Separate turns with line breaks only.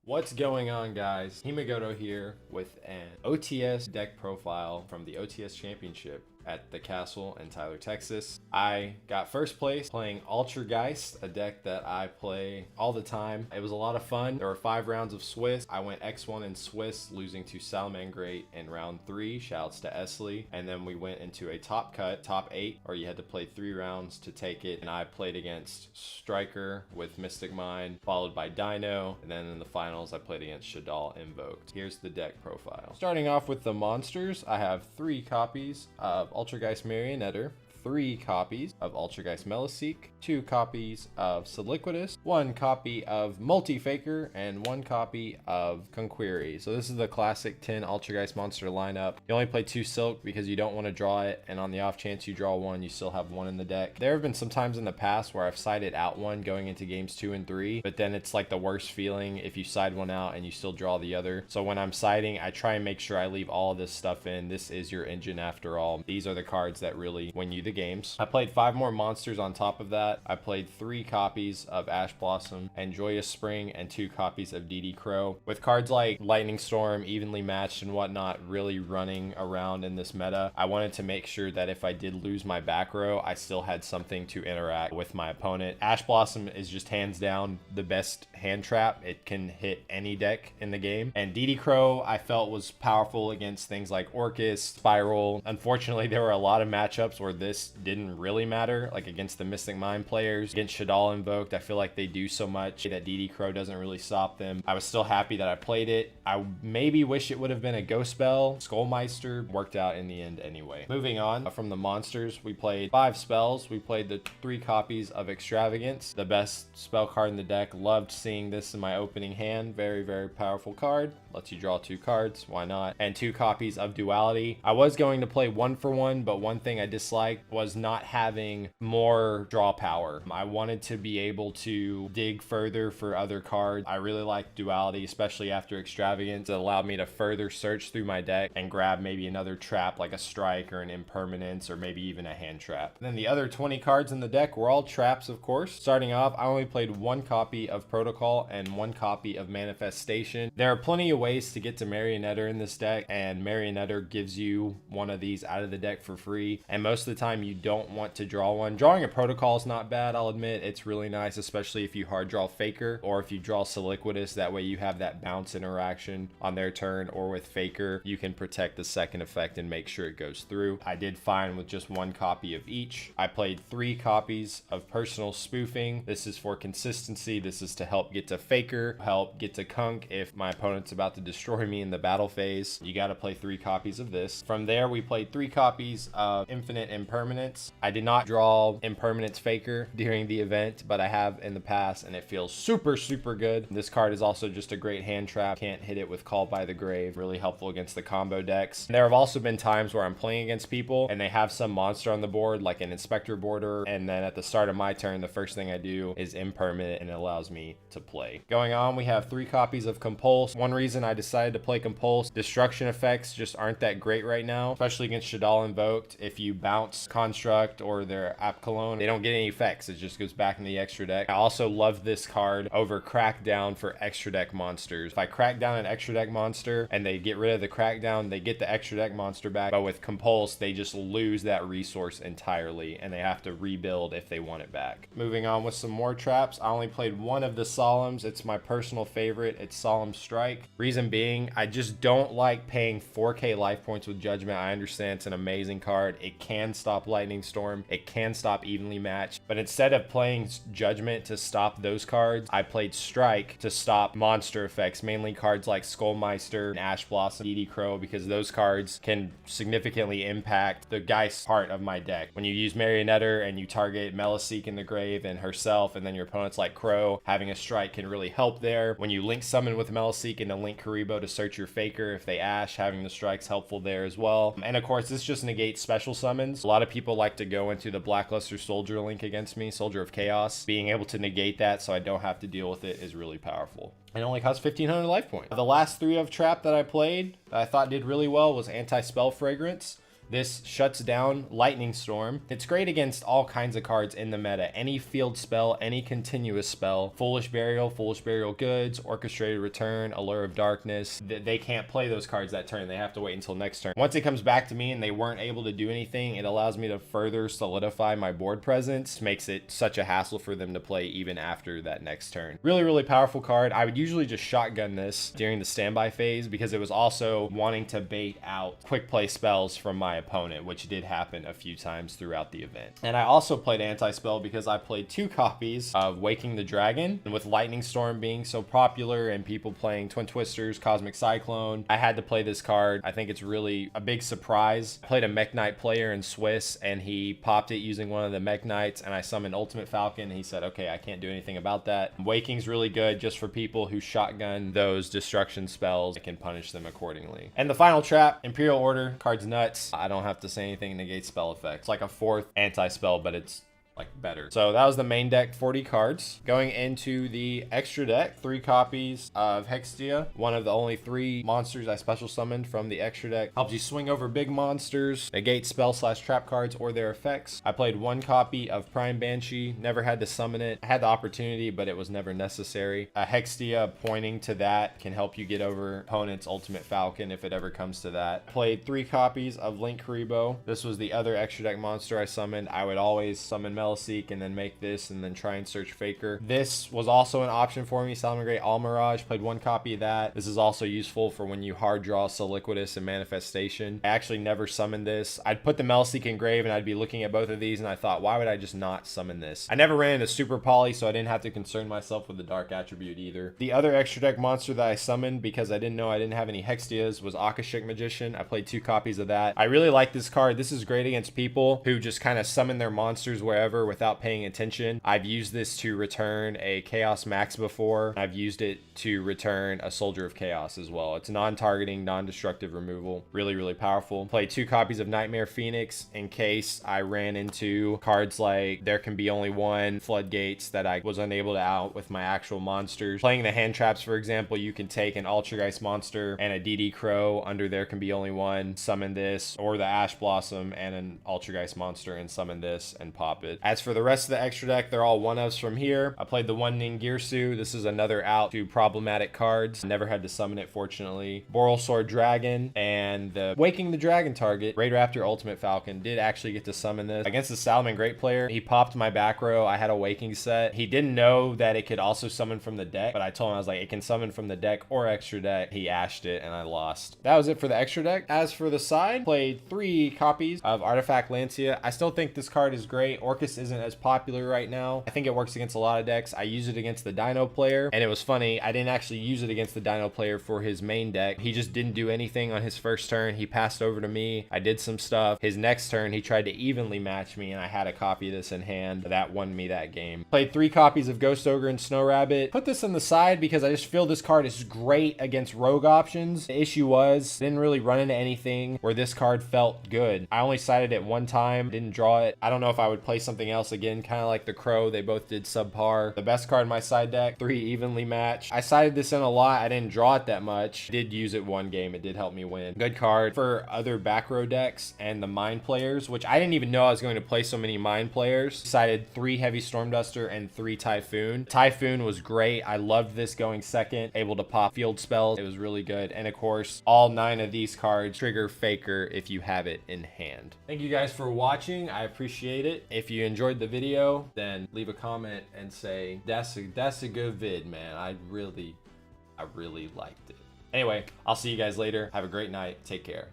What's going on, guys? Himegoto here with an OTS deck profile from the OTS Championship at the Castle in Tyler, Texas. I got first place playing Altergeist, a deck that I play all the time. It was a lot of fun. There were 5 rounds of Swiss. I went X1 in Swiss, losing to Salamangreat in round 3. Shouts to Esley. And then we went into a top cut, top 8, where you had to play 3 rounds to take it. And I played against Striker with Mystic Mind, followed by Dino. And then in the finals, I played against Shadal Invoked. Here's the deck profile. Starting off with the monsters, I have 3 copies of Altergeist Marionetter, 3 copies of Altergeist Meliseek, 2 copies of Siliquidus, 1 copy of Multi-Faker, and 1 copy of Conquery. So this is the classic 10 Altergeist monster lineup. You only play 2 Silk because you don't want to draw it, and on the off chance you draw 1, you still have 1 in the deck. There have been some times in the past where I've sided out 1 going into games 2 and 3, but then it's like the worst feeling if you side 1 out and you still draw the other. So when I'm siding, I try and make sure I leave all of this stuff in. This is your engine after all. These are the cards that really win you the games. I played 5 more monsters on top of that. I played 3 copies of Ash Blossom and Joyous Spring and 2 copies of DD Crow. With cards like Lightning Storm, Evenly Matched and whatnot really running around in this meta, I wanted to make sure that if I did lose my back row, I still had something to interact with my opponent. Ash Blossom is just hands down the best hand trap. It can hit any deck in the game. And DD Crow I felt was powerful against things like Orcus, Spiral. Unfortunately, there were a lot of matchups where this didn't really matter, like against the Mystic Mind players. Against Shadal Invoked, I feel like they do so much that DD Crow doesn't really stop them. I was still happy that I played it. I maybe wish it would have been a Ghost Spell. Skullmeister worked out in the end anyway. Moving on from the monsters, we played 5 spells. We played the 3 copies of Extravagance, the best spell card in the deck. Loved seeing this in my opening hand. Very, very powerful card. Lets you draw 2 cards, why not? And 2 copies of Duality. I was going to play 1 for 1, but one thing I disliked was not having more draw power. I wanted to be able to dig further for other cards. I really like Duality, especially after Extravagance. It allowed me to further search through my deck and grab maybe another trap like a Strike or an Impermanence or maybe even a hand trap. Then the other 20 cards in the deck were all traps, of course. Starting off, I only played 1 copy of Protocol and 1 copy of Manifestation. There are plenty of ways to get to Marionetter in this deck, and Marionetter gives you one of these out of the deck for free, and most of the time you don't want to draw one. Drawing a Protocol is not bad, I'll admit. It's really nice, especially if you hard draw Faker or if you draw Siliquidus. That way you have that bounce interaction on their turn, or with Faker you can protect the second effect and make sure it goes through. I did fine with just 1 copy of each. I played 3 copies of Personal Spoofing. This is for consistency. This is to help get to Faker, help get to Kunk if my opponent's about to destroy me in the battle phase. You got to play 3 copies of this. From there, we played 3 copies of Infinite Impermanence. I did not draw Impermanence Faker during the event, but I have in the past, and it feels super, super good. This card is also just a great hand trap. Can't hit it with Call by the Grave. Really helpful against the combo decks. There have also been times where I'm playing against people and they have some monster on the board, like an Inspector Border, and then at the start of my turn, the first thing I do is Impermanent, and it allows me to play. Going on, we have 3 copies of Compulse. One reason I decided to play Compulse, destruction effects just aren't that great right now, especially against Shadal Invoked. If you bounce Construct or their App Cologne, they don't get any effects. It just goes back in the extra deck. I also love this card over Crackdown for extra deck monsters. If I crack down an extra deck monster and they get rid of the Crackdown, they get the extra deck monster back, but with Compulse, they just lose that resource entirely and they have to rebuild if they want it back. Moving on with some more traps, I only played 1 of the Solemns. It's my personal favorite. It's Solemn Strike. Reason being, I just don't like paying 4k life points with Judgment. I understand it's an amazing card. It can stop Lightning Storm. It can stop Evenly Matched. But instead of playing Judgment to stop those cards, I played Strike to stop monster effects, mainly cards like Skullmeister and Ash Blossom, DD Crow, because those cards can significantly impact the Geist part of my deck. When you use Marionetter and you target Meliseek in the grave and herself, and then your opponent's like Crow, having a Strike can really help there. When you link summon with Meliseek and a link Karibo to search your Faker, if they Ash, having the Strike's helpful there as well. And of course, this just negates special summons. A lot of people like to go into the Blackluster Soldier link against me, Soldier of Chaos. Being able to negate that so I don't have to deal with it is really powerful. It only costs 1,500 life points. The last 3 of Trap that I played that I thought did really well was Anti-Spell Fragrance. This shuts down Lightning Storm. It's great against all kinds of cards in the meta. Any field spell, any continuous spell. Foolish Burial Goods, Orchestrated Return, Allure of Darkness. They can't play those cards that turn. They have to wait until next turn. Once it comes back to me and they weren't able to do anything, it allows me to further solidify my board presence. Makes it such a hassle for them to play even after that next turn. Really, really powerful card. I would usually just shotgun this during the standby phase because it was also wanting to bait out quick play spells from my opponent, which did happen a few times throughout the event. And I also played anti-spell because I played 2 copies of Waking the Dragon. And with Lightning Storm being so popular and people playing Twin Twisters, Cosmic Cyclone, I had to play this card. I think it's really a big surprise. I played a Mech Knight player in Swiss and he popped it using one of the Mech Knights, and I summoned Ultimate Falcon. He said, okay, I can't do anything about that. Waking's really good just for people who shotgun those destruction spells. I can punish them accordingly. And the final trap, Imperial Order. Card's nuts. I don't have to say anything, negates spell effects. It's like a 4th anti-spell, but it's like better. So that was the main deck, 40 cards. Going into the extra deck, 3 copies of Hextia, one of the only 3 monsters I special summoned from the extra deck. Helps you swing over big monsters, negate spell/trap cards or their effects. I played 1 copy of Prime Banshee, never had to summon it. I had the opportunity, but it was never necessary. A Hextia pointing to that can help you get over opponent's Ultimate Falcon if it ever comes to that. Played 3 copies of Link Karibo. This was the other extra deck monster I summoned. I would always summon Seek and then make this and then try and search Faker. This was also an option for me. Salamangreat Almirage, played 1 copy of that. This is also useful for when you hard draw Soliquidus and Manifestation. I actually never summoned this. I'd put the Melseek in grave and I'd be looking at both of these and I thought, why would I just not summon this? I never ran into Super Poly, so I didn't have to concern myself with the Dark Attribute either. The other extra deck monster that I summoned because I didn't know I didn't have any Hextias was Akashic Magician. I played 2 copies of that. I really like this card. This is great against people who just kind of summon their monsters wherever without paying attention. I've used this to return a Chaos Max before. I've used it to return a Soldier of Chaos as well. It's non-targeting, non-destructive removal. Really, really powerful. Played 2 copies of Nightmare Phoenix in case I ran into cards like There Can Be Only One, Floodgates that I was unable to out with my actual monsters. Playing the hand traps, for example, you can take an Altergeist monster and a DD Crow under There Can Be Only One, summon this, or the Ash Blossom and an Altergeist monster and summon this and pop it. As for the rest of the extra deck, they're all 1-ofs from here. I played the 1 Ningirsu. This is another out to problematic cards. Never had to summon it, fortunately. Boral Sword Dragon and the Waking the Dragon target, Raid Raptor Ultimate Falcon, did actually get to summon this. Against the Salamangreat player, he popped my back row. I had a Waking set. He didn't know that it could also summon from the deck, but I told him, I was like, it can summon from the deck or extra deck. He ashed it and I lost. That was it for the extra deck. As for the side, played 3 copies of Artifact Lancia. I still think this card is great. Orcus isn't as popular right now. I think it works against a lot of decks. I use it against the Dino player, and it was funny, I didn't actually use it against the Dino player for his main deck. He just didn't do anything on his first turn. He passed over to me. I did some stuff. His next turn, he tried to evenly match me, and I had a copy of this in hand. That won me that game. Played 3 copies of Ghost Ogre and Snow Rabbit. Put this on the side because I just feel this card is great against rogue options. The issue was, didn't really run into anything where this card felt good. I only sided it 1 time, didn't draw it. I don't know if I would play something else again, kind of like the Crow. They both did subpar. The best card in my side deck, 3 evenly matched. I sided this in a lot. I didn't draw it that much. Did use it 1 game. It did help me win. Good card for other back row decks and the Mind players, which I didn't even know I was going to play so many Mind players. Sided 3 Heavy Stormduster and 3 Typhoon. Typhoon was great. I loved this going second. Able to pop field spells. It was really good. And of course, all 9 of these cards trigger Faker if you have it in hand. Thank you guys for watching. I appreciate it. If you enjoyed the video, then leave a comment and say, that's a good vid, man. I really liked it. Anyway, I'll see you guys later. Have a great night. Take care.